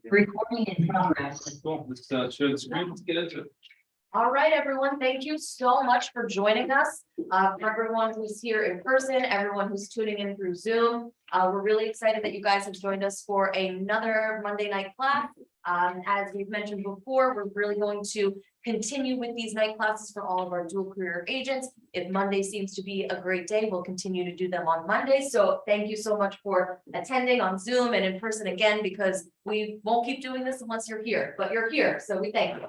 Recording in progress. Cool. Let's share the screen. Let's get into it. All right, everyone, thank you so much for joining us. For everyone who's here in person, everyone who's tuning in through Zoom. We're really excited that you guys have joined us for another Monday night class. As we've mentioned before, we're really going to continue with these night classes for all of our dual career agents. If Monday seems to be a great day, we'll continue to do them on Monday. So thank you so much for attending on Zoom and in person again, because we won't keep doing this unless you're here, but you're here, so we thank you.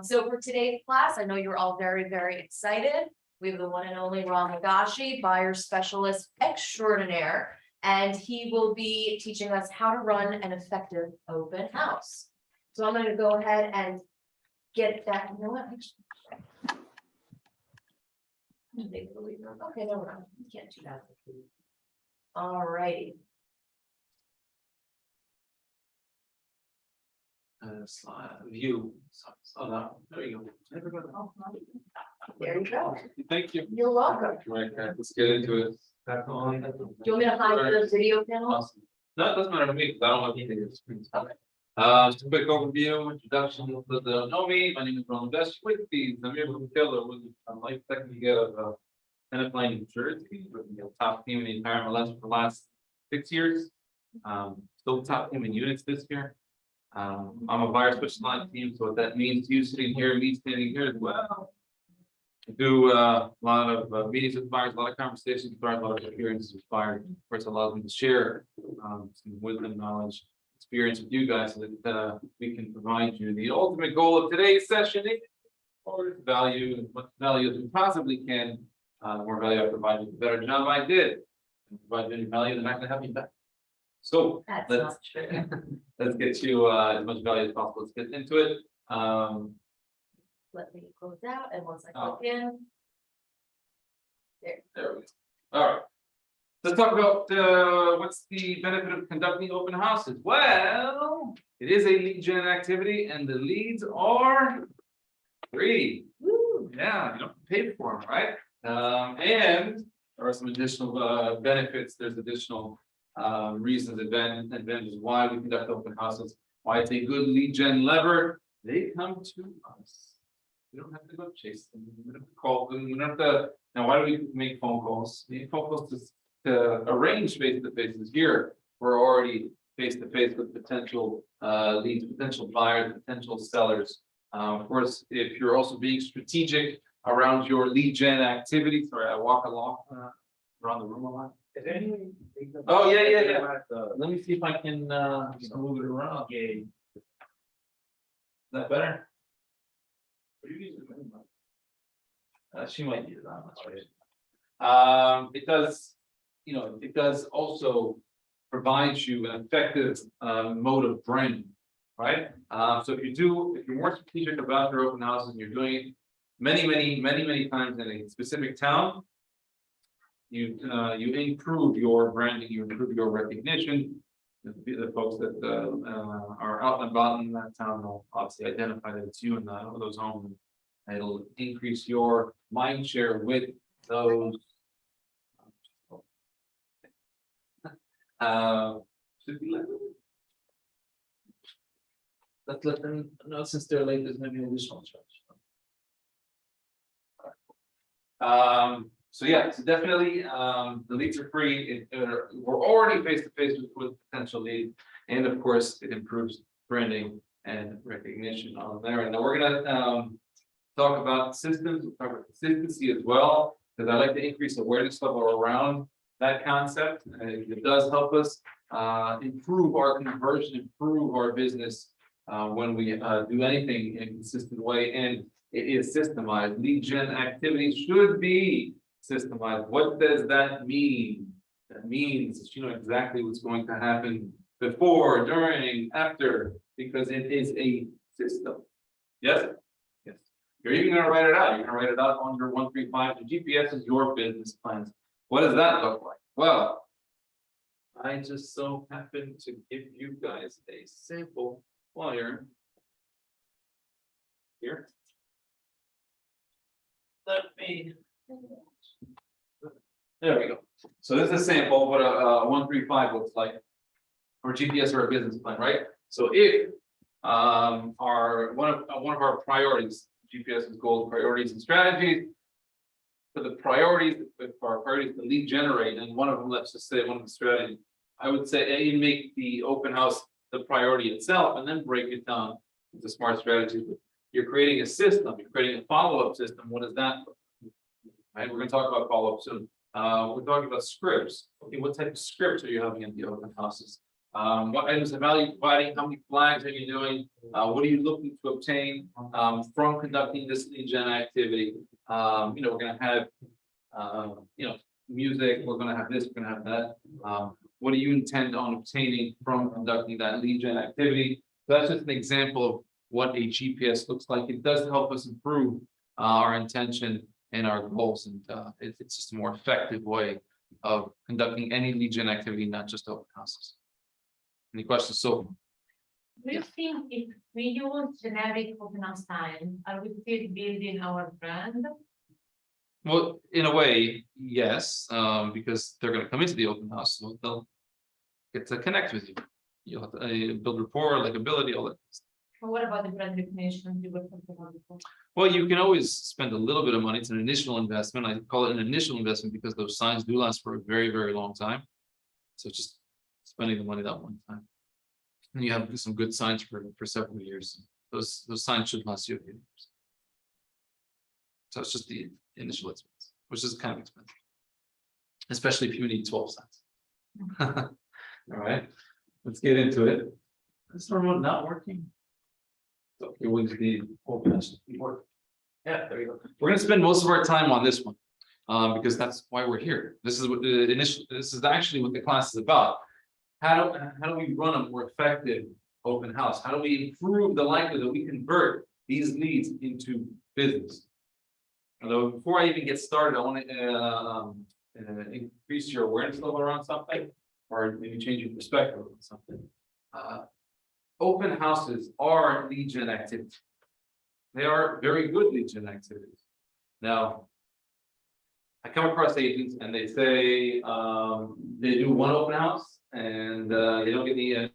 So for today's class, I know you're all very, very excited. We have the one and only Ron Lugashi, Buyer Specialist Extraordinaire, and he will be teaching us how to run an effective open house. So I'm going to go ahead and get that. You know what? Okay, no, we can't do that. All righty. Slide view. So now, there you go. There you go. Thank you. You're welcome. Right, let's get into it. Back on. Do you want me to hide the video panel? Awesome. No, it doesn't matter to me because I don't have anything to the screen. Okay. Just a quick overview, introduction. For those that don't know me, my name is Ron Lugashi with these. I'm here with Taylor with a life technique of NFL New Jersey, with the top team in the entire MLS for the last 6 years. Still top team in units this year. I'm a buyer specialist team, so what that means, you sitting here, me standing here as well. I do a lot of meetings with buyers, a lot of conversations with buyers, a lot of experiences with buyers. Of course, allows me to share some wisdom, knowledge, experience with you guys, so that we can provide you. The ultimate goal of today's session is for value, as much value as we possibly can. The more value I provide you, the better job I did. Provide any value, then I can have you back. So That's let's not true. let's get you as much value as possible. Let's get into it. Let me close out, and once I click in. There we go. All right. Let's talk about what's the benefit of conducting open houses. Well, it is a lead gen activity, and the leads are free. Woo. Yeah, you don't pay for them, right? And there are some additional benefits. There's additional reasons, advantages why we conduct open houses, why it's a good lead gen lever. They come to us. We don't have to go chase them. We don't have to call them. We don't have to. Now, why do we make phone calls? We make phone calls to arrange face-to-faces. Here, we're already face-to-face with potential leads, potential buyers, potential sellers. Of course, if you're also being strategic around your lead gen activity. Sorry, I walk along around the room a lot. Is there any way? Oh, yeah. Let me see if I can move it around. Is that better? She might use that. That's right. It does, it does also provide you an effective mode of branding, right? So if you're more strategic about your open houses and you're doing it many times in a specific town, you improve your branding, you improve your recognition. The folks that are out and about in that town will obviously identify that it's you in those homes. And it'll increase your mind share with those. Should we let's let them know since they're late. There's maybe an additional charge. So yeah, so definitely the leads are free. We're already face to face with potential leads, and of course it improves branding and recognition on there. And now we're gonna talk about systems, we'll talk about consistency as well, because I like to increase awareness level around that concept. And it does help us improve our conversion, improve our business when we do anything in a consistent way, and it is systemized. Lead gen activity should be systemized. What does that mean? That means that you know exactly what's going to happen before, during, after, because it is a system. Yes? Yes. You're even gonna write it out. You're gonna write it out on your 135. The GPS is your business plans. What does that look like? Well, I just so happen to give you guys a sample flyer here. Let me. There we go. So this is a sample of what a 135 looks like. or GPS or a business plan, right? So if our one of our priorities, GPS's goals, priorities, and strategies. For the priorities, for our priorities to lead generate, and one of them, let's just say one of the strategies, I would say you make the open house the priority itself, and then break it down into smart strategies. You're creating a system, you're creating a follow-up system. What is that? Right, we're going to talk about follow-up soon. We're talking about scripts. Okay, what type of scripts are you having at the open houses? What items of value providing? How many flags are you doing? What are you looking to obtain from conducting this lead gen activity? We're going to have, music. We're going to have this. We're going to have that. What do you intend on obtaining from conducting that lead gen activity? So that's just an example of what a GPS looks like. It does help us improve our intention and our goals, and it's just a more effective way of conducting any lead gen activity, not just open houses. Any questions? So, Do you think if we use generic open house time, are we still building our brand? well, in a way, yes, because they're going to come into the open house, so they'll get to connect with you. You'll have to build rapport, likability, all that. Or what about the brand recognition you were talking about before? Well, you can always spend a little bit of money. It's an initial investment. I call it an initial investment because those signs do last for a very, very long time. So just spending the money that one time. And you have some good signs for several years. Those signs should last you a few years. So it's just the initial expense, which is kind of expensive. Especially if you need 12 signs. All right, let's get into it. Is the remote not working? Okay, we'll just need open house to work. Yeah, there you go. We're going to spend most of our time on this one because that's why we're here. This is what the initial. This is actually what the class is about. How do we run a more effective open house? How do we improve the likelihood that we convert these leads into business? Although before I even get started, I want to increase your awareness level around something, or maybe change your perspective on something. Open houses are lead gen activities. They are very good lead gen activities. Now, I come across agents and they say they do one open house and they don't get any.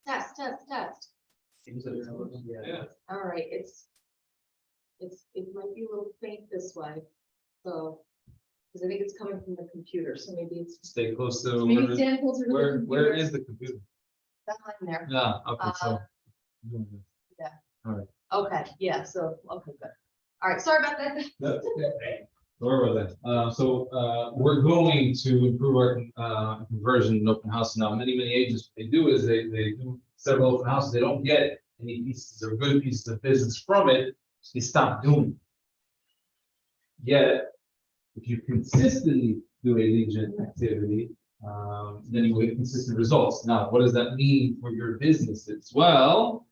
Test. Yeah. All right, it might be a little faint this way, so, because I think it's coming from the computer, so maybe it's. Stay close to Maybe stand closer to the where computer. is the computer? Behind there. Yeah. Okay. So. Yeah. All right. Okay, yeah, so, okay, good. All right, sorry about that. That's okay. Sorry about that. We're going to improve our conversion in open house. Now, many agents, what they do is they do several open houses. They don't get any pieces or good pieces of business from it. So they stop doing it. Yet, if you consistently do a lead gen activity, then you will get consistent results. Now, what does that mean for your businesses? Well,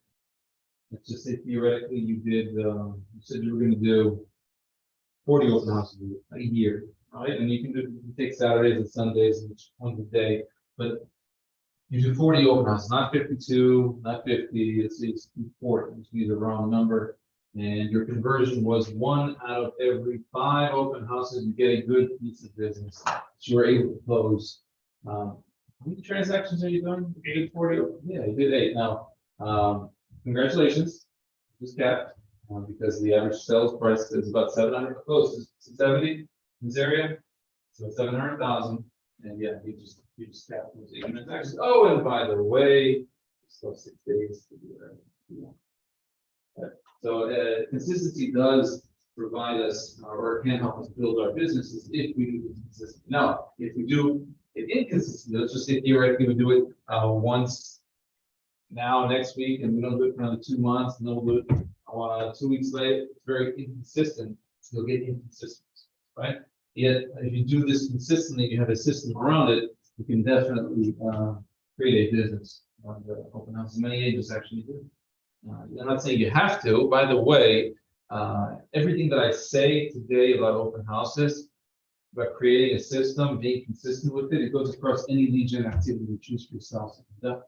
let's just say theoretically you did, you said you were going to do 40 open houses a year, right? And you can do, you take Saturdays and Sundays and each one a day, but you do 40 open houses, not 52, not 50, it's 40, which means the wrong number. And your conversion was 1 out of every 5 open houses. You get a good piece of business that you were able to close. How many transactions are you doing? You did 40? Yeah, you did 8. Now, congratulations, just capped, because the average sales price is about 700, close to 70 in this area. So 700,000, and yeah, you just capped those 8 transactions. Oh, and by the way, still 6 days to do whatever you want. So consistency does provide us, or can help us build our businesses if we do it consistently. Now, if we do it inconsistently, let's just say theoretically we do it once now, next week, and we don't do it for another 2 months, and then we'll do it 2 weeks later. It's very inconsistent. You'll get inconsistency, right? Yet, if you do this consistently, you have a system around it, you can definitely create a business. Open house, many agents actually do. I'm not saying you have to. By the way, everything that I say today about open houses, about creating a system, being consistent with it, it goes across any lead gen activity you choose for yourself. And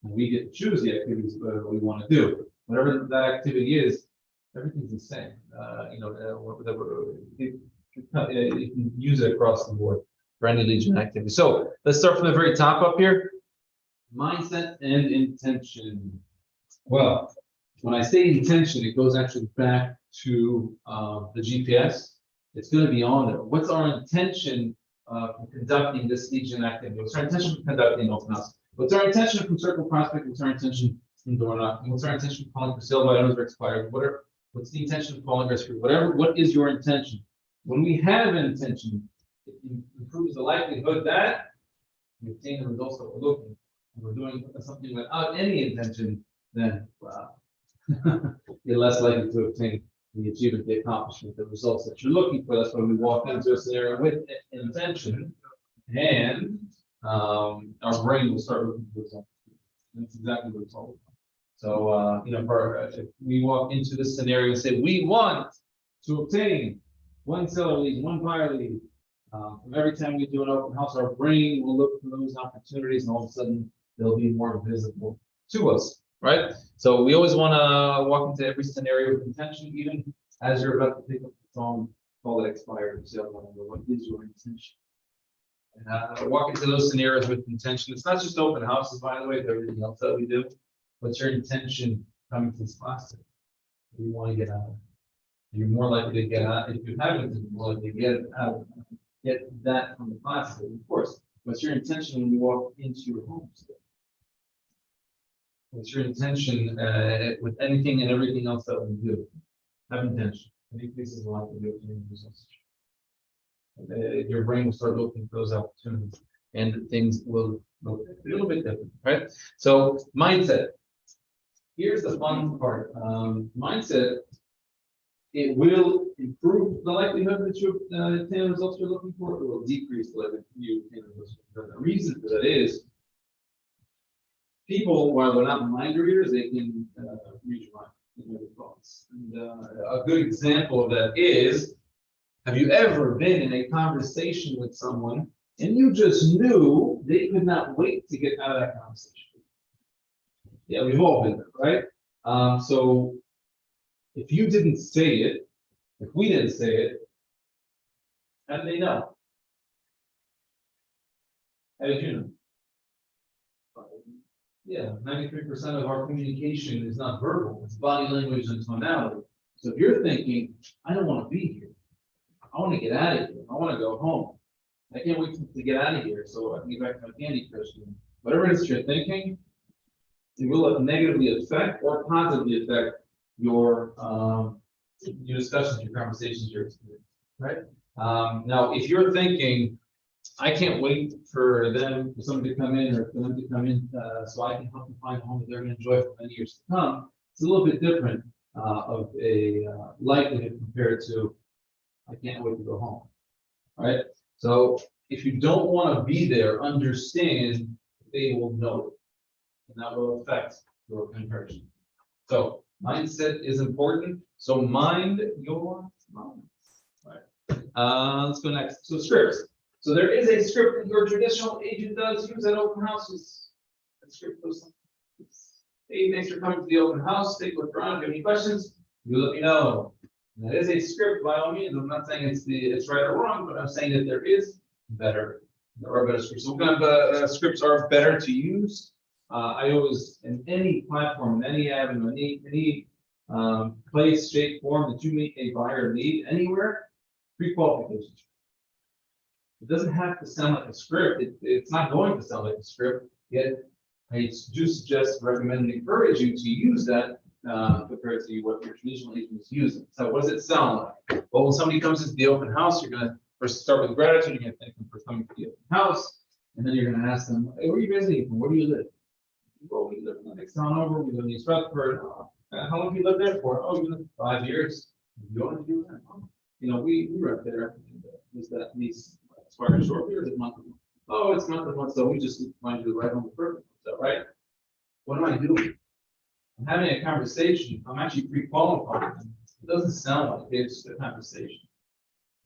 we get to choose the activities we want to do. Whatever that activity is, everything's the same. You can use it across the board for any lead gen activity. So let's start from the very top up here. Mindset and intention. Well, when I say intention, it goes actually back to the GPS. It's going to be on there. What's our intention for conducting this lead gen activity? What's our intention for conducting open house? What's our intention from circle prospect? What's our intention from door knocking? What's our intention from calling for sale by owners or expired? Whatever. What's the intention of calling risk free? Whatever. What is your intention? When we have an intention, it improves the likelihood that we obtain the results that we're looking. And we're doing something without any intention, then wow. You're less likely to obtain the achievement, the accomplishment, the results that you're looking for. That's when we walk into a scenario with intention, and our brain will start looking for results. That's exactly what it's all about. So, if we walk into this scenario and say, we want to obtain 1 seller lead, 1 buyer lead, from every time we do an open house, our brain will look for those opportunities, and all of a sudden they'll be more visible to us. Right? So we always want to walk into every scenario with intention, even as you're about to pick up the phone, call it expired, sale, what is your intention? And walk into those scenarios with intention. It's not just open houses, by the way, it's everything else that we do. What's your intention coming to this class? What do you want to get out of it? You're more likely to get out, if you haven't, you're more likely to get out, get that from the class, of course. What's your intention when you walk into your home? What's your intention with anything and everything else that we do? Have intention. It increases a lot to do results. Your brain will start looking for those opportunities, and things will look a little bit different, right? So mindset. Here's the fun part. Mindset. It will improve the likelihood that you obtain the results you're looking for. It will decrease the likelihood you obtain the results. The reason for that is, people, while they're not mind readers, they can read your mind and your thoughts. And a good example of that is, have you ever been in a conversation with someone and you just knew they could not wait to get out of that conversation? Yeah, we've all been there, right? So if you didn't say it, if we didn't say it, how did they know? How did you know? Yeah, 93% of our communication is not verbal, it's body language and tonality. So if you're thinking, I don't want to be here, I want to get out of here, I want to go home, I can't wait to get out of here so I can get back to my Candy Crush. Whatever it is you're thinking, it will negatively affect or positively affect your discussions, your conversations, your experience, right? Now, if you're thinking, I can't wait for somebody to come in, or for them to come in so I can help them find a home that they're going to enjoy for many years to come, it's a little bit different of a likelihood compared to, I can't wait to go home. All right, so if you don't want to be there, understand they will know it, and that will affect your conversion. So mindset is important. So mind your mind. All right. Let's go next. So scripts. So there is a script that your traditional agent does use at open houses. That script goes like this. Hey, thanks for coming to the open house. Take a look around. If you have any questions, you let me know. And that is a script by all means. I'm not saying it's right or wrong, but I'm saying that there are better scripts. So what kind of scripts are better to use? I always, in any platform, in any avenue, any place, shape, form that you make a buyer lead anywhere, pre-qualification. It doesn't have to sound like a script. It's not going to sound like a script. Yet I do suggest, recommend, and encourage you to use that compared to what your traditional agent is using. So what does it sound like? Well, when somebody comes into the open house, you're going to first start with gratitude. You're going to thank them for coming to the open house, and then you're going to ask them, "Hey, where are you visiting from? Where do you live?" Well, we live in the next town over. We live in East Rutherford. How long have you lived there for? Oh, you lived 5 years. You want to do that? You know, we rent there. Is that lease expire short or is it month? Oh, it's month to month. So we just find you the right home for. Is that right? What am I doing? I'm having a conversation. I'm actually pre-qualifying. It doesn't sound like it's a conversation,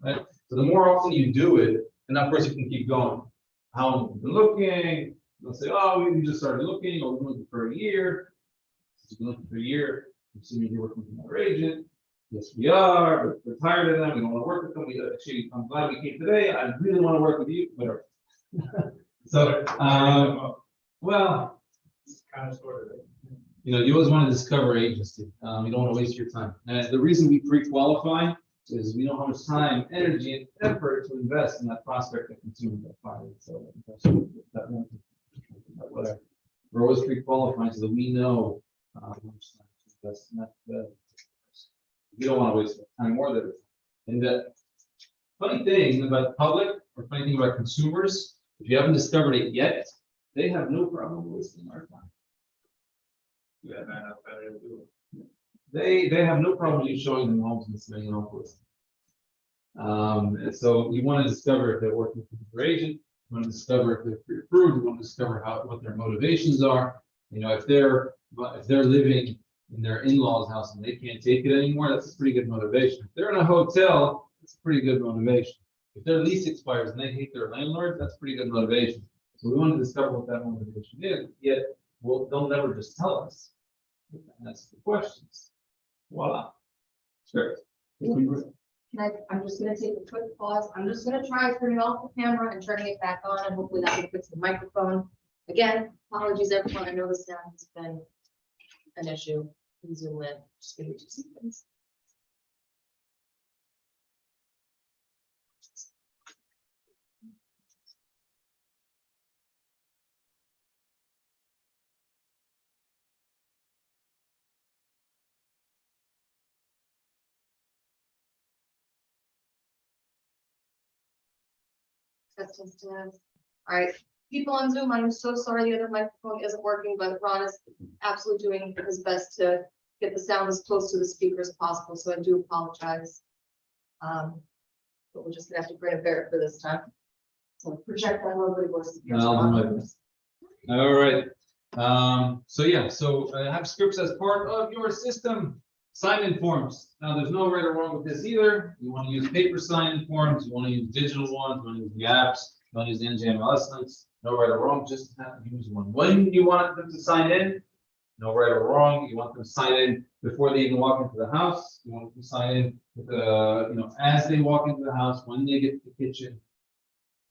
right? So the more often you do it, and of course you can keep going. How long have you been looking? They'll say, "Oh, we just started looking, or we've been looking for a year." Since you've been looking for a year, I'm assuming you're working with another agent. Yes, we are, but we're tired of them. We don't want to work with them. Actually, I'm glad we came today. I really want to work with you, whatever. So, well, it's kind of sort of. You know, you always want to discover agency. You don't want to waste your time. And the reason we pre-qualify is we know how much time, energy, and effort to invest in that prospect, that consumer, that buyer. So whatever. We're always pre-qualifying so that we know how much time to invest in that. We don't want to waste time more than. And the funny thing about the public, or funny thing about consumers, if you haven't discovered it yet, they have no problem wasting our time. Yeah, they have no problem you showing them homes and submitting offers. And so you want to discover if they're working with your agent. You want to discover if they're pre-approved. You want to discover what their motivations are. You know, if they're living in their in-laws' house and they can't take it anymore, that's a pretty good motivation. If they're in a hotel, that's a pretty good motivation. If their lease expires and they hate their landlord, that's pretty good motivation. So we want to discover what that motivation is. Yet, well, they'll never just tell us. That's the questions. Voila. Sure. I'm just gonna take a quick pause. I'm just gonna try turning off the camera and turning it back on, and hopefully that will fix the microphone. Again, apologies everyone. I know the sound has been an issue. Zoom in. Just give me 2 seconds. All right, people on Zoom, I'm so sorry the other microphone isn't working, but Ron is absolutely doing his best to get the sound as close to the speaker as possible, so I do apologize. But we're just gonna have to grin and bear it for this time. So project that a little bit worse. All right. So yeah, so have scripts as part of your system. Sign-in forms. Now, there's no right or wrong with this either. You want to use paper sign-in forms. You want to use digital ones. You want to use the apps. You want to use the NGMLS links. No right or wrong. Just have to use one. When you want them to sign in, no right or wrong. You want them to sign in before they even walk into the house. You want them to sign in with as they walk into the house, when they get to the kitchen.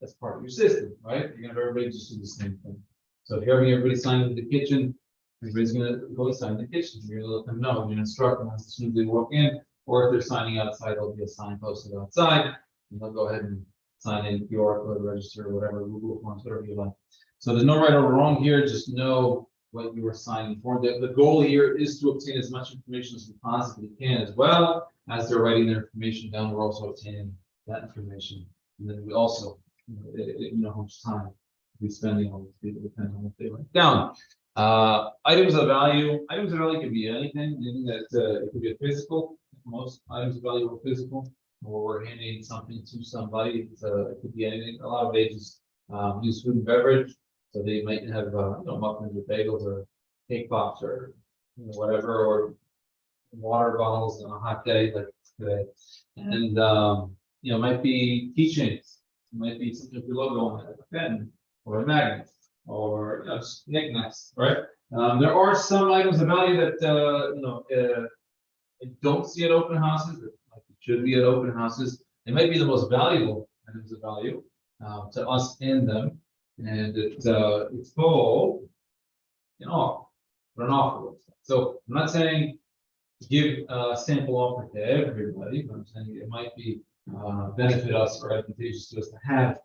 That's part of your system, right? You're gonna have everybody just do the same thing. So if you're having everybody sign into the kitchen, everybody's gonna go sign in the kitchen. You're gonna let them know. You're gonna instruct them as soon as they walk in, or if they're signing outside, there'll be a sign posted outside, and they'll go ahead and sign in QR code, register, whatever, Google Forms, whatever you like. So there's no right or wrong here. Just know what you are signing for. The goal here is to obtain as much information as we possibly can, as well as they're writing their information down. We're also obtaining that information, and then we also, how much time we spending on these people depending on what they write down. Items of value could be anything that, it could be a physical, most items of value are physical. Or we're handing something to somebody, it could be anything, a lot of agents, use food and beverage. So they might have, muffins or bagels or cake pops or whatever, or water bottles on a hot day like today. And, it might be keychains, it might be something with your logo on it, like a pen or a magnet or knickknacks, right? There are some items of value that, I don't see at open houses, that like it should be at open houses. It might be the most valuable items of value, to us and them. And it's called an offer, or an offer list. So I'm not saying give a sample offer to everybody, but I'm saying it might be benefit us or advantageous to us to have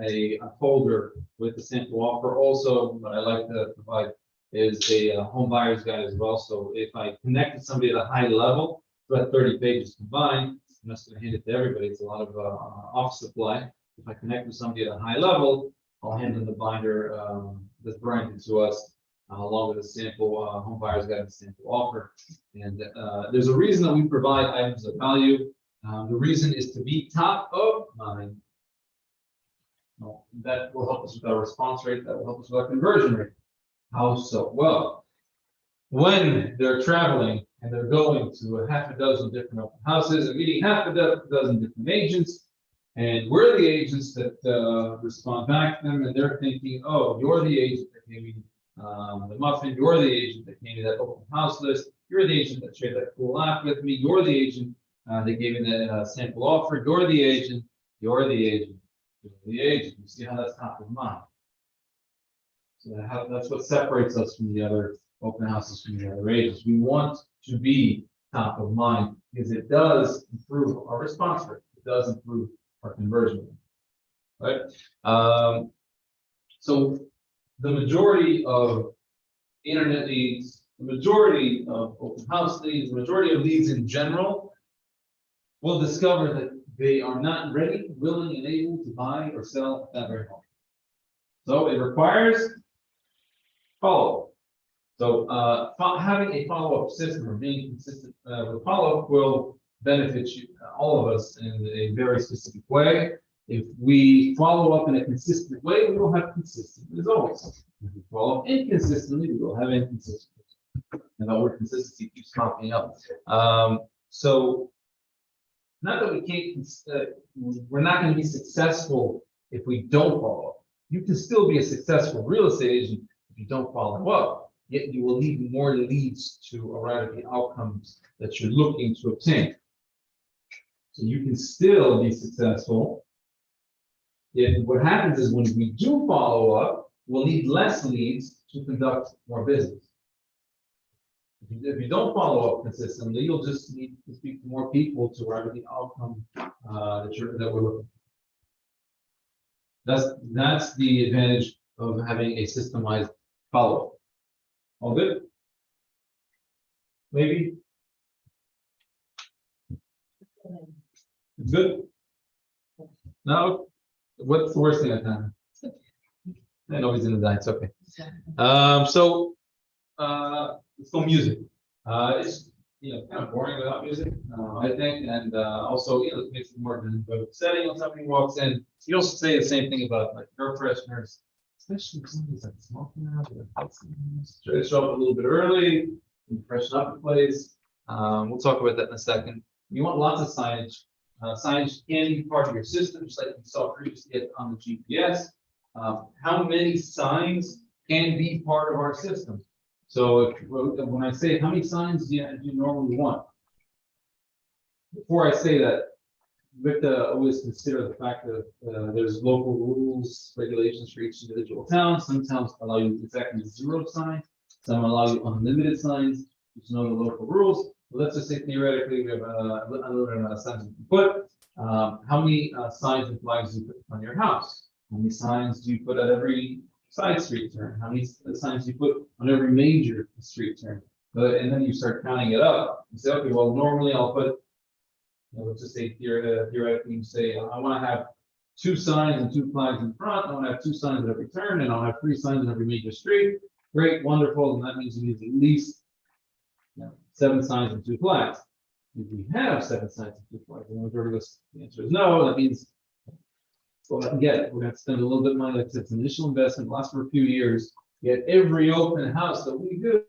a folder with the sample offer. Also, what I like to provide is a home buyer's guide as well. So if I connect to somebody at a high level, about 30 pages combined, I'm just going to hand it to everybody. It's a lot of office supply. If I connect with somebody at a high level, I'll hand them the binder that's branded to us, along with a sample home buyer's guide and sample offer. And there's a reason that we provide items of value. The reason is to be top of mind. Well, that will help us with our response rate. That will help us with our conversion rate. How so? Well, when they're traveling and they're going to a half a dozen different open houses and meeting half a dozen different agents, and we're the agents that respond back to them, and they're thinking, oh, you're the agent that gave me the muffin, you're the agent that gave me that open house list, you're the agent that shared that cool app with me, you're the agent that gave me the sample offer, you're the agent, you're the agent, you're the agent. You see how that's top of mind. So that's what separates us from the other open houses, from the other agents. We want to be top of mind because it does improve our response rate. It does improve our conversion rate, right? So the majority of internet leads, the majority of open house leads, the majority of leads in general will discover that they are not ready, willing, and able to buy or sell at that very moment. So it requires follow-up. So having a follow-up system or being consistent with follow-up will benefit you, all of us, in a very specific way. If we follow up in a consistent way, we will have consistent results. If we follow up inconsistently, we will have inconsistency. And the word consistency keeps popping up. So not that we can't, we're not going to be successful if we don't follow up. You can still be a successful real estate agent if you don't follow up. Yet you will need more leads to arrive at the outcomes that you're looking to obtain. So you can still be successful. Yet what happens is when we do follow up, we'll need less leads to conduct more business. If you don't follow up consistently, you'll just need to speak to more people to arrive at the outcome that we're looking for. That's the advantage of having a systemized follow-up. All good? Maybe? It's good? No? What's the worst thing I've done? I know he's in the die, it's okay. Let's go music. It's kind of boring without music, I think, and also it makes it more of an enjoyable setting. When somebody walks in, you don't say the same thing about like air fresheners, especially if somebody's like smoking out. Try to show up a little bit early and freshen up the place. We'll talk about that in a second. You want lots of signage. Signage can be part of your system, just like you saw previously on the GPS. How many signs can be part of our system? So when I say how many signs do you normally want? Before I say that, we have to always consider the fact that there's local rules, regulations for each individual town. Some towns allow you exactly 0 signs. Some allow you unlimited signs. You know the local rules. But let's just say theoretically we have unlimited amount of signs you can put. How many signs and flags do you put on your house? How many signs do you put at every side street turn? How many signs do you put on every major street turn? And then you start counting it up. You say, okay, well, normally I'll put, let's just say theoretically, you say, I want to have 2 signs and 2 flags in front. I want to have 2 signs at every turn, and I'll have 3 signs at every major street. Great, wonderful, and that means you need at least 7 signs and 2 flags. If we have 7 signs and 2 flags, and the majority of us, the answer is no, that means go out and get it. We're gonna have to spend a little bit of money, like I said, it's an initial investment, lasts for a few years, get every open house that we do.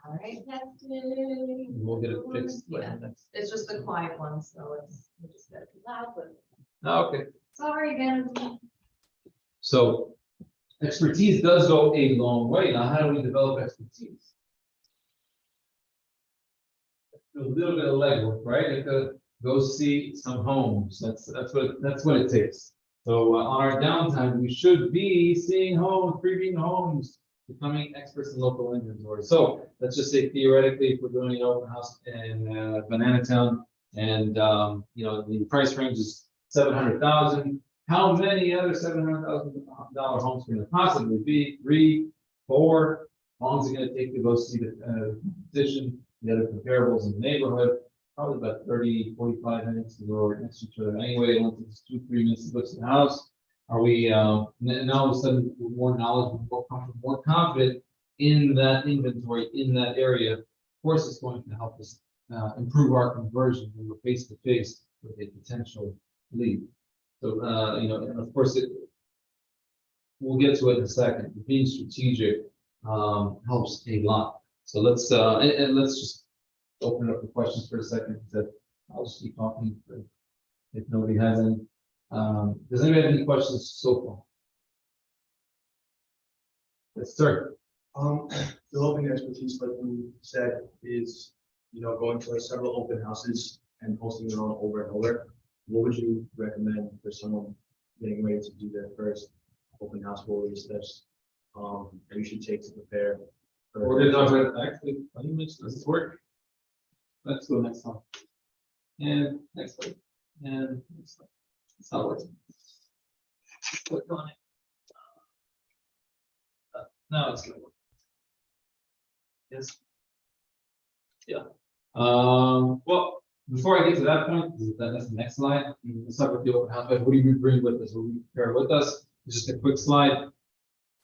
All right, We'll get it fixed. by the Yeah. next- it's just the quiet one, so it's, we just gotta be loud, but Okay, sorry again. so expertise does go a long way. Now, how do we develop expertise? Do a little bit of legwork, right? Like go see some homes. That's what it takes. So on our downtime, we should be seeing homes, previewing homes, becoming experts in local inventory. So let's just say theoretically, if we're doing an open house in Banana Town, and the price range is 700,000. How many other $700,000 homes can there possibly be? 3, 4. How long is it going to take to go see the competition, the other comparables in the neighborhood? Probably about 30, 45 minutes to go next to each other anyway. Once it's 2, 3 minutes to go to the house. Are we now all of a sudden we're more knowledgeable, more comfortable, more confident in that inventory, in that area? Of course, it's going to help us improve our conversion when we're face to face with a potential lead. So, and of course, we'll get to it in a second. Being strategic helps a lot. So let's let's just open up the questions for a second. I'll just keep talking if nobody has any. Does anybody have any questions so far? Yes, sir. Developing expertise, like we said, is, going to several open houses and hosting your own over and over. What would you recommend for someone getting ready to do their first open house? What were the steps that you should take to prepare? We're gonna talk about actually 20 minutes. Does this work? Let's go next one. And next one. And next one. It's not working. Click on it. Now it's gonna work. Yes. Yeah. Well, before I get to that point, that's the next slide. Let's talk about the open house. What do you bring with us? What do you prepare with us? It's just a quick slide.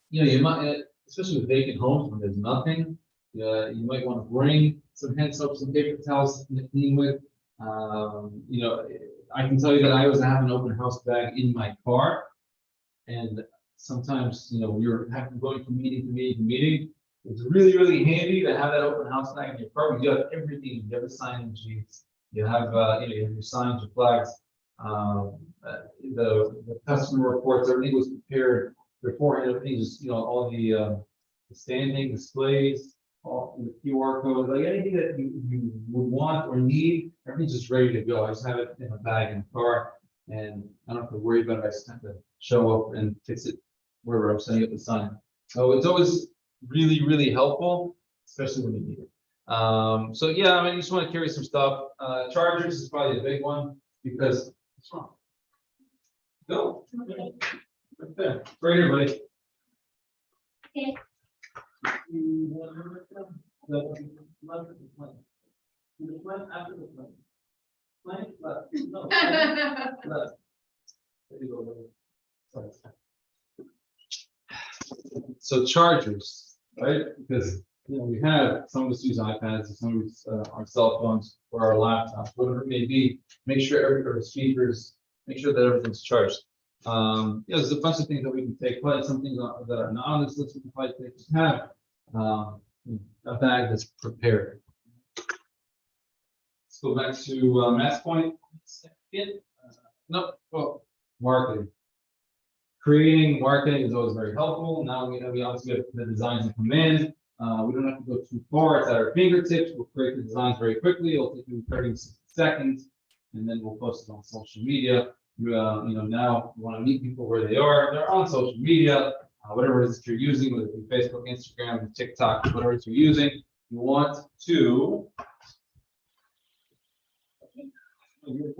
You might, especially with vacant homes when there's nothing, you might want to bring some hand soap, some paper towels to clean with. I can tell you that I always have an open house bag in my car, and sometimes you're going from meeting to meeting to meeting. It's really, really handy to have that open house bag in your car. You have everything. You have the sign-in sheets. You have you have your signs, your flags, the customer reports. Everything was prepared beforehand. Everything just all the standing displays. all the QR code, like anything that you would want or need, everything's just ready to go. I just have it in a bag in the car, and I don't have to worry about it. I just have to show up and fix it wherever I'm setting up the sign. So it's always really, really helpful, especially when you need it. So yeah, I mean, you just want to carry some stuff. Chargers is probably a big one because what's wrong? Go. Right there. Right here, buddy. Okay. So chargers, right? Because we have some of us use iPads, and some of us our cell phones or our laptops, whatever it may be. Make sure or speakers, make sure that everything's charged. There's a bunch of things that we can take, but some things that are not on this list we can probably take. Just have a bag that's prepared. Let's go back to Matt's point. No, well, marketing. Creating marketing is always very helpul. Now we obviously have the designs in command. We don't have to go too far. It's at our fingertips. We'll create the designs very quickly. It'll take you 30 seconds, and then we'll post it on social media. Now you want to meet people where they are. They're on social media, whatever it is that you're using, whether it be Facebook, Instagram, TikTok, whatever it is you're using. You want to. You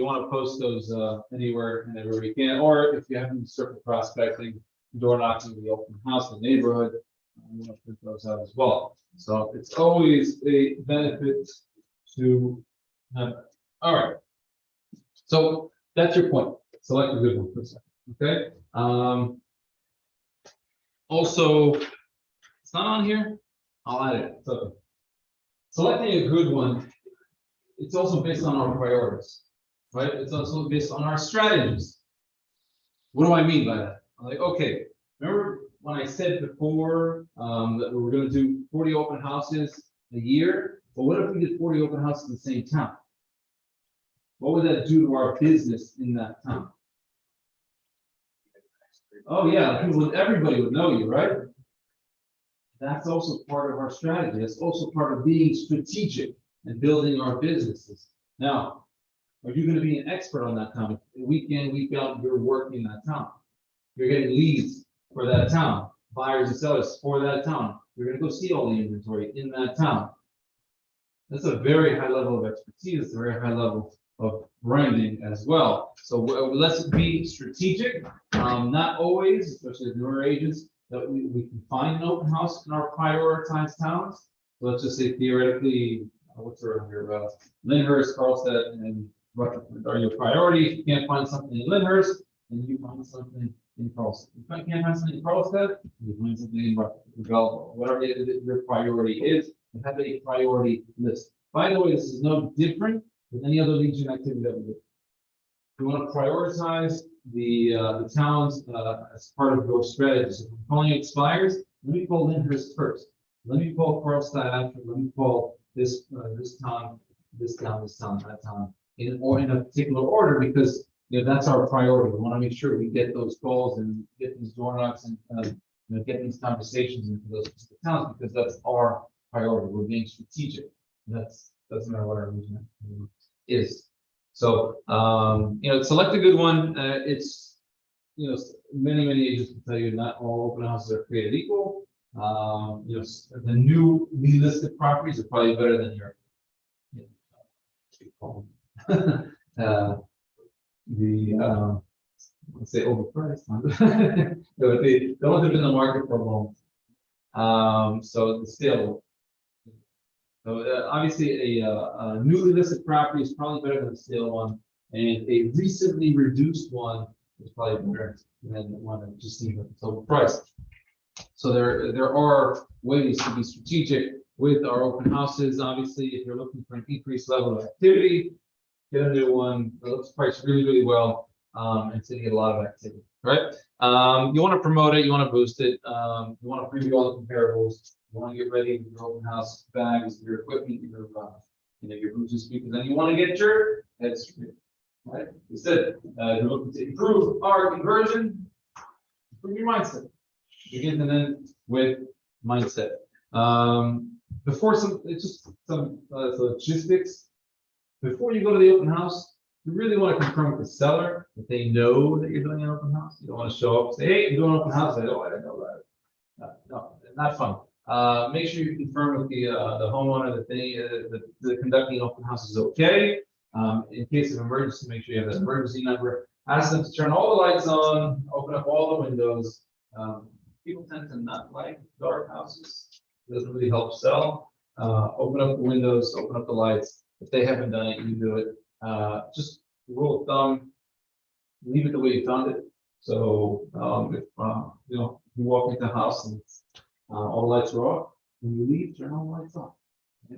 want to post those anywhere and everywhere you can, or if you have any circle prospecting, door knocking, the open house, the neighborhood, you want to put those out as well. So it's always a benefit to have. All right. So that's your point. Select a good one for a second. Okay. Also, it's not on here. I'll add it. It's okay. Selecting a good one. It's also based on our priorities, right? It's also based on our strategies. What do I mean by that? I'm like, okay, remember when I said before that we were going to do 40 open houses a year? But what if we did 40 open houses in the same town? What would that do to our business in that town? Oh yeah, everybody would know you, right? That's also part of our strategy. That's also part of being strategic and building our businesses. Now, are you going to be an expert on that town? Week in, week out, you're working in that town. You're getting leads for that town, buyers and sellers for that town. You're going to go see all the inventory in that town. That's a very high level of expertise. It's a very high level of branding as well. So let's be strategic. Not always, especially as newer agents, that we can find an open house in our prioritized towns. So let's just say theoretically, what's around here? Lyndhurst, Carlstead, and Rutherford are your priority. If you can't find something in Lyndhurst, then you find something in Carlstead. If you can't find something in Carlstead, you find something in Rutherford. Whatever your priority is, you have a priority list. By the way, this is no different than any other lead gen activity that we do. You want to prioritize the towns as part of your strategy. So if I'm calling expires, let me call Lyndhurst first. Let me call Carlstead after. Let me call this town, that town, in a particular order, because that's our priority. We want to make sure we get those calls and get these door knocks and get these conversations into those specific towns, because that's our priority. We're being strategic. That's doesn't matter what our region is. So select a good one. It's many agents will tell you not all open houses are created equal. The new listed properties are probably better than your let's say overpriced. The ones that have been in the market for a long. So the scale. So obviously a newly listed property is probably better than a stale one, and a recently reduced one is probably better than one that just seems like it's overpriced. So there are ways to be strategic with our open houses. Obviously, if you're looking for an increased level of activity, get a new one that looks priced really, really well, and so you get a lot of activity, right? You want to promote it, you want to boost it, you want to preview all the comparables, you want to get ready with your open house bags, your equipment, your booths and speakers, and you want to get your head straight, right? We said you're looking to improve our conversion, improve your mindset. begin and end with mindset. Before it's just some logistics. Before you go to the open house, you really want to confirm with the seller that they know that you're doing an open house. You don't want to show up and say, hey, you're doing an open house. They oh, I didn't know that. No, not fun. Make sure you confirm with the homeowner that the conducting an open house is okay. In case of emergency, make sure you have that emergency number. Ask them to turn all the lights on, open up all the windows. People tend to not like dark houses. It doesn't really help sell. Open up the windows, open up the lights. If they haven't done it, you do it. Just rule of thumb, leave it the way you found it. So if you walk into the house and all the lights are off, when you leave, turn all the lights off.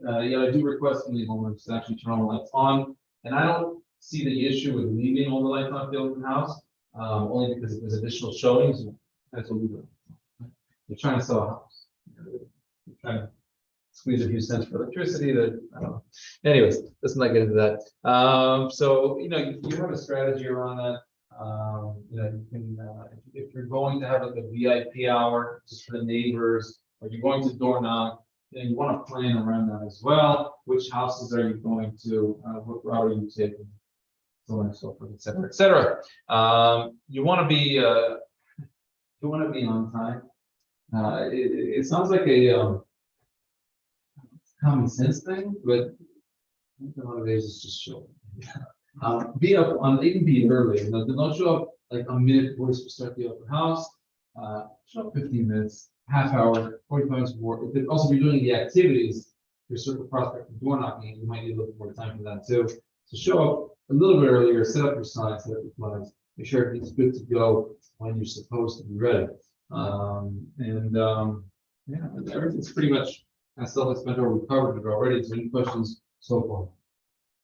I do request from the homeowners to actually turn all the lights on. And I don't see the issue with leaving all the lights on the open house, only because if there's additional showings, that's what we do. They're trying to sell a house. They're trying to squeeze a few cents for electricity. That I don't know. Anyways, let's not get into that. So you have a strategy around that. You can if you're going to have like a VIP hour just for the neighbors, or you're going to door knock, you want to plan around that as well. Which houses are you going to? What route are you taking? So on and so forth, et cetera, et cetera. You want to be on time. It sounds like a common sense thing, but nowadays it's just show. Be up on, even be early. Don't show up like a minute before you start the open house. Show up 15 minutes, half hour, 45 minutes before. If also you're doing the activities, your circle prospect and door knocking, you might need a little more time for that too. So show up a little bit earlier, set up your signs, set up your flags, make sure everything's good to go when you're supposed to be ready. Everything's pretty much as self-explanatory. We covered it already. So any questions so far?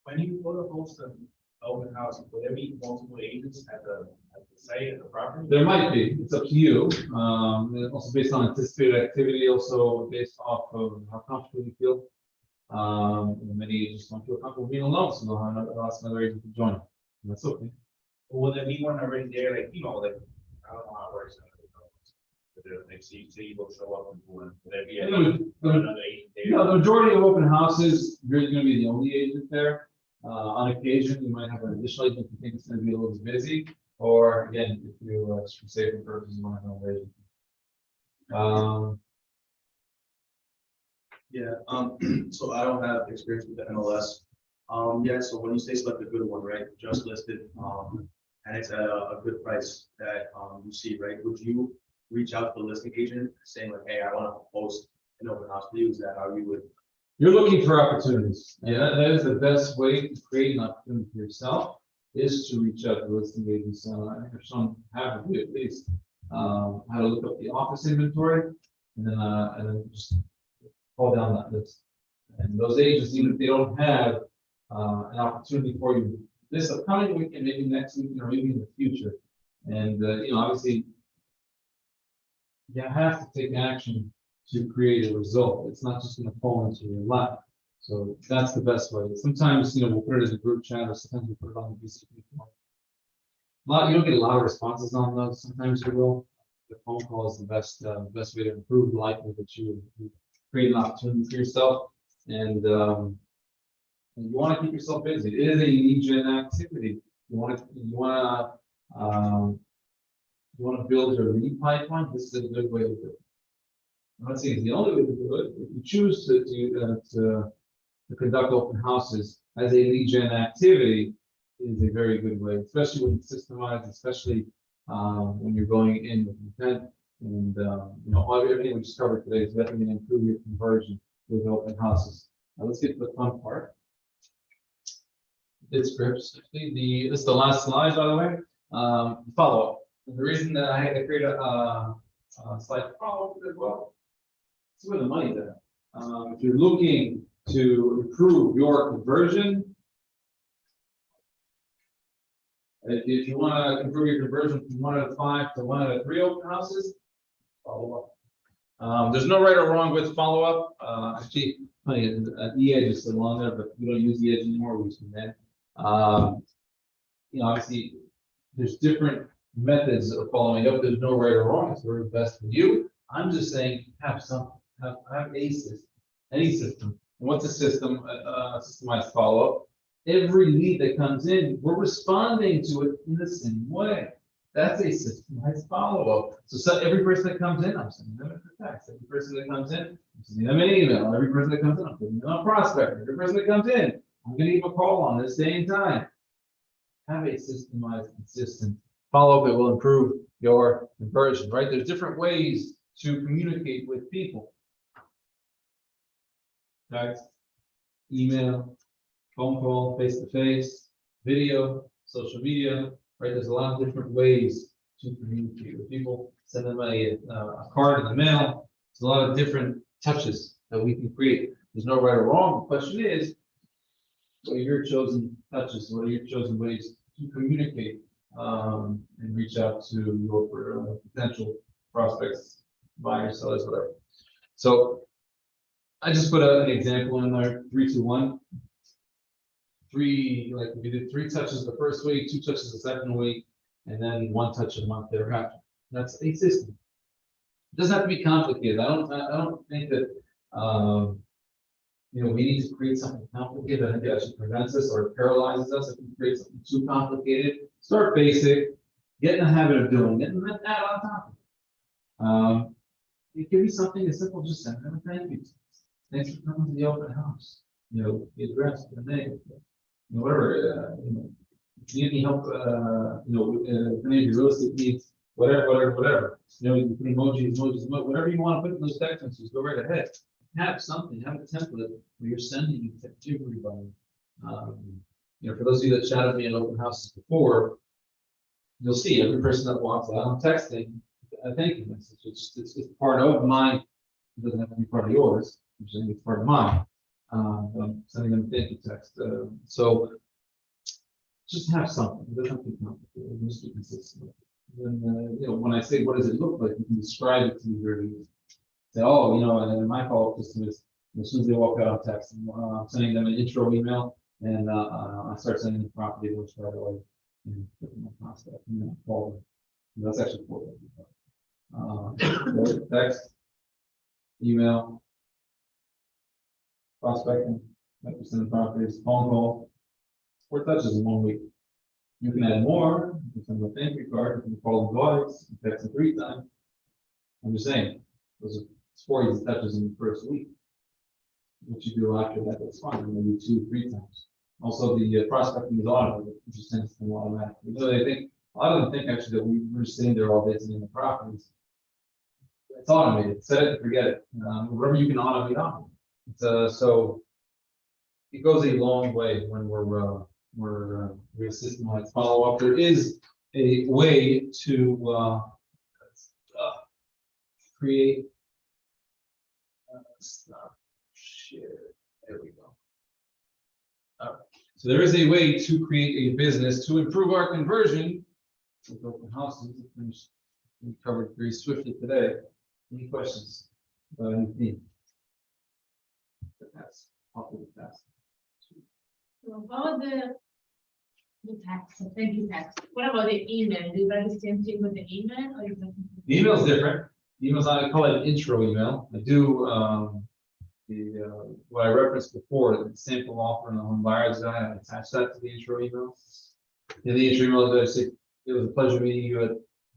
When you go to host an open house, will there be multiple agents at the site, at the property? There might be. It's up to you. And also based on anticipated activity, also based off of how comfortable you feel. Many agents don't feel comfortable being alone, so they'll ask another agent to join. And that's okay. Or will there be one already there, like, I don't know how it works. Like, say you will show up and will there be another agent there? The majority of open houses, you're going to be the only agent there. On occasion, you might have an additional agent if you think it's going to be a little busy, or again, if you for safety purposes, you want to have another agent. So I don't have experience with the MLS. So when you say select a good one, right, just listed, and it's at a good price that you see, right, would you reach out to the listing agent saying like, hey, I want to post an open house for you? Is that how you would? You're looking for opportunities. Yeah, that is the best way to create an opportunity for yourself, is to reach out to listing agents. I think there's some have at least how to look up the office inventory, and then just call down that list. And those agents, even if they don't have an opportunity for you this upcoming week and maybe next week or maybe in the future, and obviously you have to take action to create a result. It's not just going to fall into your lap. So that's the best way. Sometimes, we'll put it as a group chat, or sometimes we put it on the BCP form. You don't get a lot of responses on those. Sometimes you will. The phone call is the best way to improve the likelihood that you create an opportunity for yourself. And you want to keep yourself busy. It is a lead gen activity. You want to build your lead pipeline. This is a good way to do it. I'm not saying it's the only way to do it. If you choose to conduct open houses as a lead gen activity, it is a very good way, especially when it's systemized, especially when you're going in with intent. And everything we just covered today is definitely going to improve your conversion with open houses. Now let's get to the fun part. Bid scripts. This is the last slide, by the way. Follow up. And the reason that I had to create a slide follow up as well. It's where the money's at. If you're looking to improve your conversion, if you want to improve your conversion from 1 out of 5 to 1 out of 3 open houses, follow up. There's no right or wrong with follow up. Actually, funny, the edge is still on there, but we don't use the edge anymore. We use the net. Obviously, there's different methods of following up. There's no right or wrong. It's whatever's best for you. I'm just saying have some, have a system, any system. And what's a system? Systemized follow-up. Every lead that comes in, we're responding to it in the same way. That's a systemized follow-up. So every person that comes in, I'm sending them a text. Every person that comes in, I'm sending them an email. Every person that comes in, I'm putting them on prospect. Every person that comes in, I'm gonna give a call on this day and time. Have a systemized, consistent follow-up that will improve your conversion, right? There's different ways to communicate with people. Text, email, phone call, face-to-face, video, social media, right? There's a lot of different ways to communicate with people. Send them a card in the mail. There's a lot of different touches that we can create. There's no right or wrong. The question is, what are your chosen touches? What are your chosen ways to communicate and reach out to your potential prospects, buyers, sellers, whatever? So I just put an example in there: 3, 2, 1. 3, like we did 3 touches the first week, 2 touches the second week, and then 1 touch a month thereafter. That's a system. It doesn't have to be complicated. I don't think that we need to create something complicated. I think it actually prevents us or paralyzes us if we create something too complicated. Start basic, get in the habit of doing it, and then add on top of it. It could be something as simple, just send them a thank you. Thanks for coming to the open house. The address, the name, whatever. If you need any help, if any of your real estate needs, whatever. You put emojis, whatever you want to put in those text messages, go right ahead. Have something, have a template where you're sending it to everybody. For those of you that chatted me in open houses before, you'll see every person that walks out, I'm texting a thank you message. It's part of mine. It doesn't have to be part of yours. I'm saying it's part of mine. I'm sending them a thank you text. So just have something. It doesn't have to be complicated. Just be consistent. And when I say what does it look like, you can describe it to me very easily. Say, and my follow-up system is as soon as they walk out, I'm texting. I'm sending them an intro email, and I start sending them property links right away. And put them on prospect, and then I call them. And that's actually for them. Text, email, prospecting, 5% of properties, phone call, 4 touches in 1 week. You can add more. You can send them a thank you card. You can call them twice. You text them 3 times. I'm just saying, those are 4 easy touches in the first week. What you do after that, that's fine. Maybe 2, 3 times. Also, the prospecting is automated, which is sends them automatically. So they think a lot of them think actually that we're just sitting there all day sitting in the properties. It's automated. Set it and forget it. Whatever you can automate on. So it goes a long way when we're systemized follow up. There is a way to create. There we go. All right. So there is a way to create a business to improve our conversion with open houses. We covered very swiftly today. Any questions about anything? What about the text? Thank you, text. What about the email? Do you guys the same thing with the email, or you? The email is different. The emails, I call it an intro email. I do what I referenced before, the sample offer and the home buyers guide. I attach that to the intro email. In the intro email, I say it was a pleasure meeting you at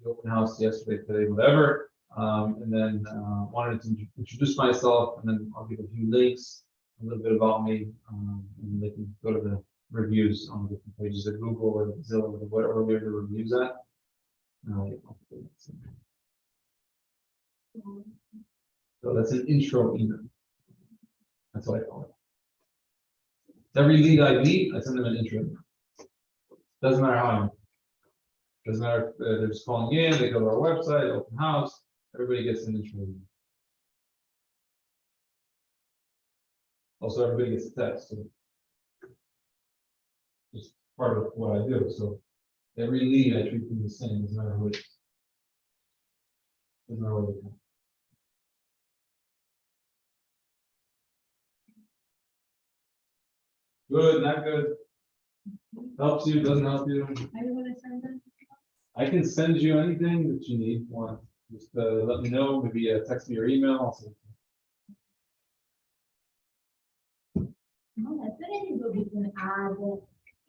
the open house yesterday, today, whatever. And then wanted to introduce myself, and then I'll give a few links, a little bit about me, and they can go to the reviews on the different pages of Google or Zillow or whatever we ever reviews at. So that's an intro email. That's what I call it. Every lead I meet, I send them an intro. Doesn't matter how many. Doesn't matter if they're just calling in, they go to our website, open house, everybody gets an intro email. Also, everybody gets a text. So just part of what I do. So every lead I treat them the same, doesn't matter who it is. Doesn't matter where they come. Good, not good. Helps you, doesn't help you. Are you gonna send them? I can send you anything that you need. Want just let me know. Maybe text me or email. Also. No, I think we can add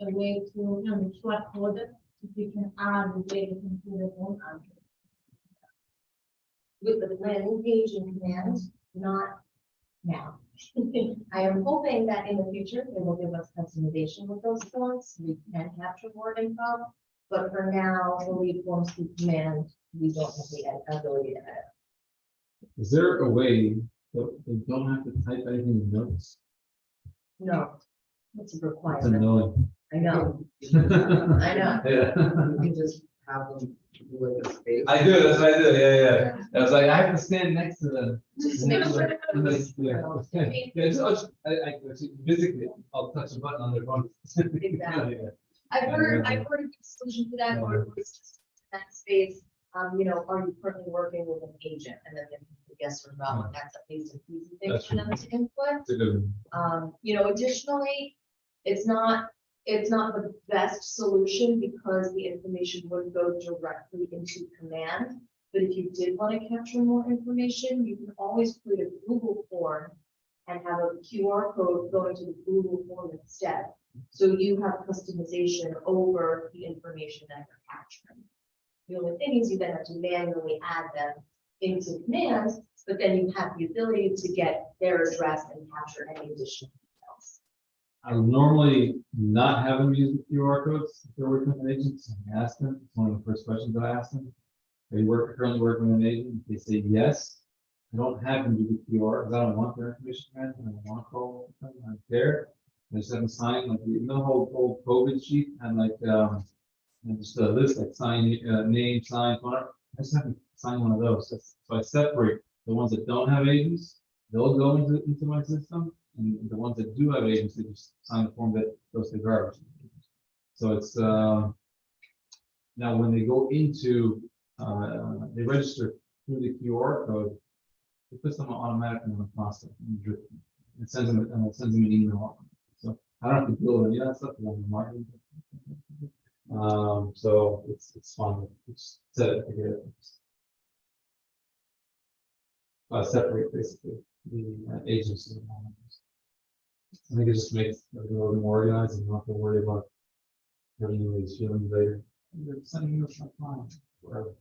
a way to, you know, the QR code, if we can add a way to do the phone address. With the landing page and command, not now. I am hoping that in the future, they will give us customization with those forms, we can capture more info. But for now, the lead forms through command, we don't have the ability to edit. Is there a way that they don't have to type anything in notes? No, it's a That's requirement. annoying. I know, I know. Yeah. You can just have them do like a space. I do, that's what I do, yeah. I was like, I have to stand next to them. Just to make sure. Physically, I'll touch a button on their phone. Exactly. I've heard a good solution to that, or it's just in that space, you know, are you currently working with an agent? And then they can put yes or no, and that's a basic easy thing That's for them to input. It's a good one. You know, additionally, it's not the best solution because the information wouldn't go directly into command. But if you did want to capture more information, you can always create a Google form and have a QR code going to the Google form instead. So you have customization over the information that you're capturing. The only thing is you then have to manually add them into commands, but then you have the ability to get their address and capture any additional details. I would normally not have them use the QR codes if they're working with an agent. So I ask them, it's one of the first questions that I ask them. Are you currently working with an agent? If they say yes, I don't have them do the QR because I don't want their information, man. I don't want to call them. I don't care. I just have them sign like the whole old COVID sheet and like and just a list like sign name, sign, phone number. I just have them sign one of those. So I separate the ones that don't have agents. They'll go into my system, and the ones that do have agents, they just sign the form that goes to the garbage. So it's now when they go into they register through the QR code, it puts them automatically on the process. It sends them an email. So I don't have to deal with any of that stuff on the marketing. So it's fun. It's set it together. Separate basically the agents. And I think it just makes it a little bit more organized and not to worry about having these feelings later. They're sending you a fine, wherever.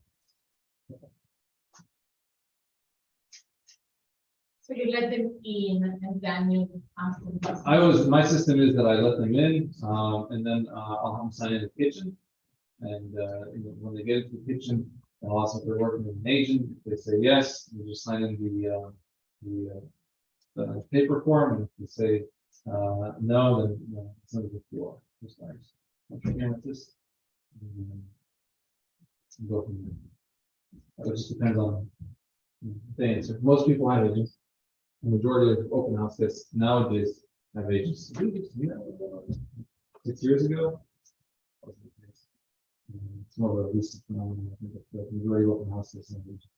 So you let them in and then you ask them. My system is that I let them in, and then I'll have them sign in the kitchen. And when they get into the kitchen, and also if they're working with an agent, if they say yes, they just sign in the paper form, and if they say no, then it's not a good deal. Just nice. Okay, with this. Go from there. It just depends on the answer. Most people have agents. The majority of open house guests nowadays have agents. 6 years ago, it's more of a recent phenomenon. I think the majority of open house guests have agents.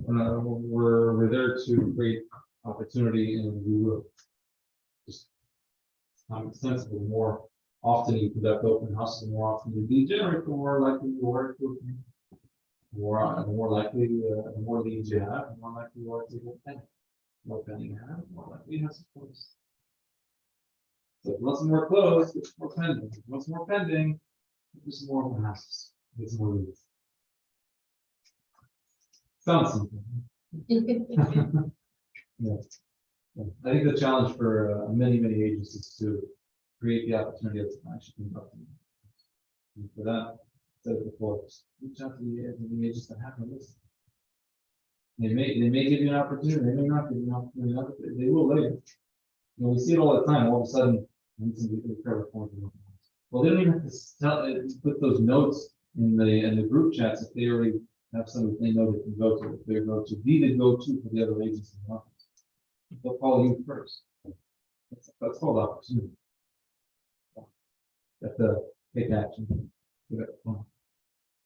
We're there to create opportunity, and we will just sensible more often you conduct open houses, more often you degenerate, the more likely you are to more likely the more leads you have, the more likely you are to get pending. The more pending you have, the more likely you have support. So once more closed, it's more pending. Once more pending, there's more open houses. It's more leads. Sounds simple. Yeah. I think the challenge for many agents is to create the opportunity of actually conducting. And for that, said before, reach out to the agents that have a list. They may give you an opportunity, they may not give you an opportunity, they will later. We see it all the time. All of a sudden, well, they don't even have to put those notes in the group chats if they already have somebody they know they can go to. If they go to be the go-to for the other agents in the office, they'll call you first. That's called opportunity. You have to take action.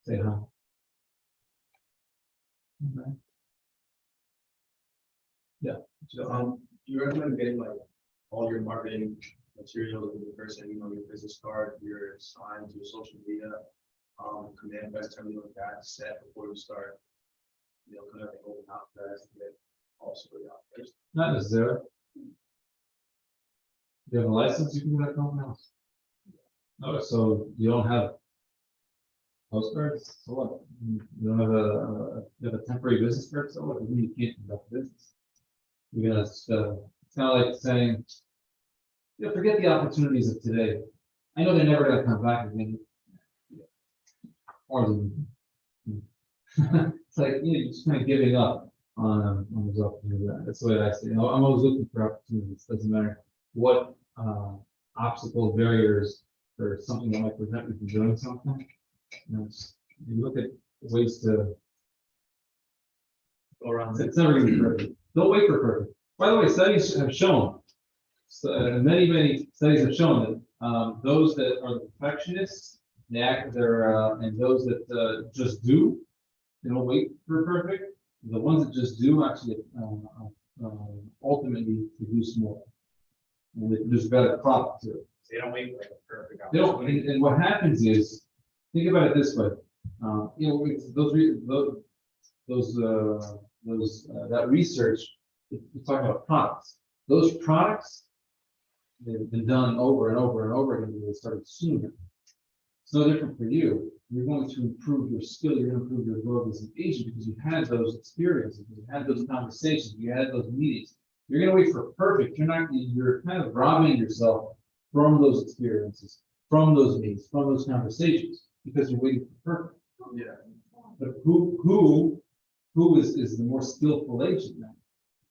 Say hi. Okay. Yeah. So, do you recommend getting like all your marketing materials in person, your business card, your signs, your social media, command best, everything like that set before you start, you know, kind of like open house best, and then also out there. Not necessarily. You have a license, you can do that open house. No, so you don't have postcards, so what? You don't have you have a temporary business card, so what? You can't conduct business. You're gonna, it's kind of like saying, you know, forget the opportunities of today. I know they're never gonna come back again. Or it's like, you know, you're just kind of giving up on those opportunities. That's the way I see it. I'm always looking for opportunities. Doesn't matter what obstacles, barriers, or something that might prevent me from doing something. You know, you look at ways to Go around. it's never gonna be perfect. Don't wait for perfect. By the way, studies have shown, many studies have shown that those that are perfectionists, they act and those that just do, they don't wait for perfect. The ones that just do actually ultimately produce more, and they produce better product too. They don't wait for a perfect. They don't, and what happens is, think about it this way. You know, that research, we're talking about products. Those products, they've been done over and over and over again. They started sooner. It's no different for you. You're going to improve your skill. You're going to improve your growth as an agent because you had those experiences, you had those conversations, you had those meetings. You're going to wait for perfect. You're kind of robbing yourself from those experiences, from those meetings, from those conversations, because you're waiting for perfect. Yeah. But who is the more skillful agent now?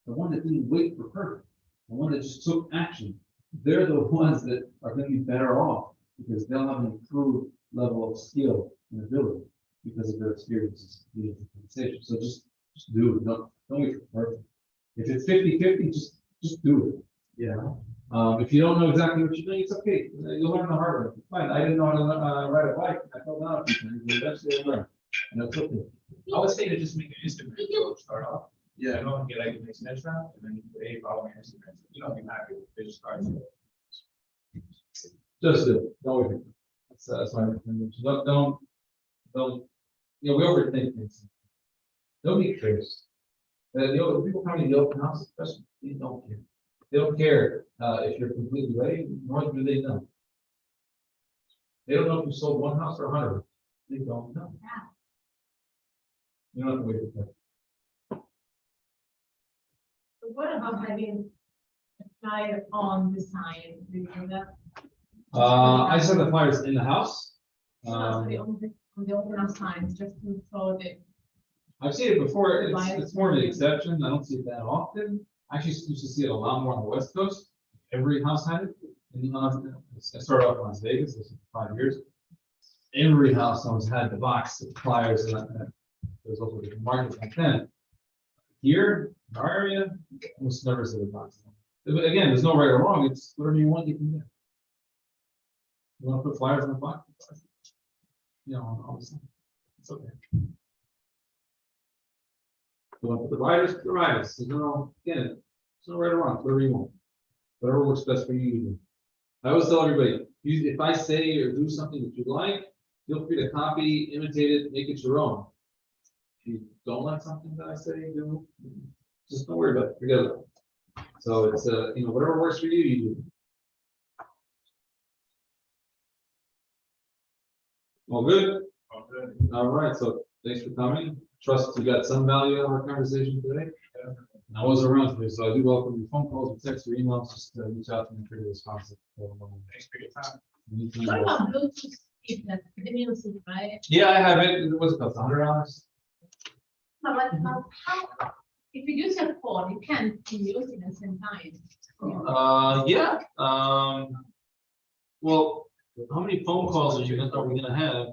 The one that didn't wait for perfect, the one that just took action. They're the ones that are going to be better off because they'll have an improved level of skill and ability because of their experiences in the conversation. So just do it. Don't wait for perfect. If it's 50-50, just do it. Yeah. If you don't know exactly what you're doing, it's okay. You'll learn the hard way. Fine. I didn't know how to ride a bike. I fell down a few times. Eventually I learned. And that's okay. I would say to just make an Instagram video to start off. Yeah. You know, get like an extension, and then you put a follow your Instagram. You know, be happy with business cards. Just do it. Don't wait. That's my recommendation. Don't. You know, we overthink things. Don't be curious. The people coming to the open house, especially, they don't care. They don't care if you're completely ready, nor do they know. They don't know if you sold one house or 100. They don't know. You don't have to wait for that. So what about having a flyer on the sign? Do you do that? I just have the flyers in the house. Sorry, on the open house signs, just to show the. I've seen it before. It's more of an exception. I don't see it that often. I actually used to see it a lot more on the West Coast. Every house had it. And, I started off in Las Vegas. This was 5 years. Every house always had the box of flyers, and there's also different markets back then. Here, in our area, almost never see the box. But again, there's no right or wrong. It's whatever you want, you can do. You want to put flyers in the box? You know, obviously, it's okay. You want to put the riders, the riders. There's no, again, there's no right or wrong. Whatever you want, whatever works best for you. You do. I always tell everybody, if I say or do something that you like, feel free to copy, imitate it, make it your own. If you don't like something that I say, do, just don't worry about it. Forget about it. So it's you know, whatever works for you, you do. All good? All right, so thanks for coming. Trust you got some value out of our conversation today. I was around today, so I do welcome your phone calls, text, or emails. Just reach out to me for your response. Thanks for your time. What about Bluetooth speakers, the music, right? Yeah, I have it. What's it cost? $100? No, but if you use your phone, you can't be using at the same time. Yeah. Well, how many phone calls are we gonna have?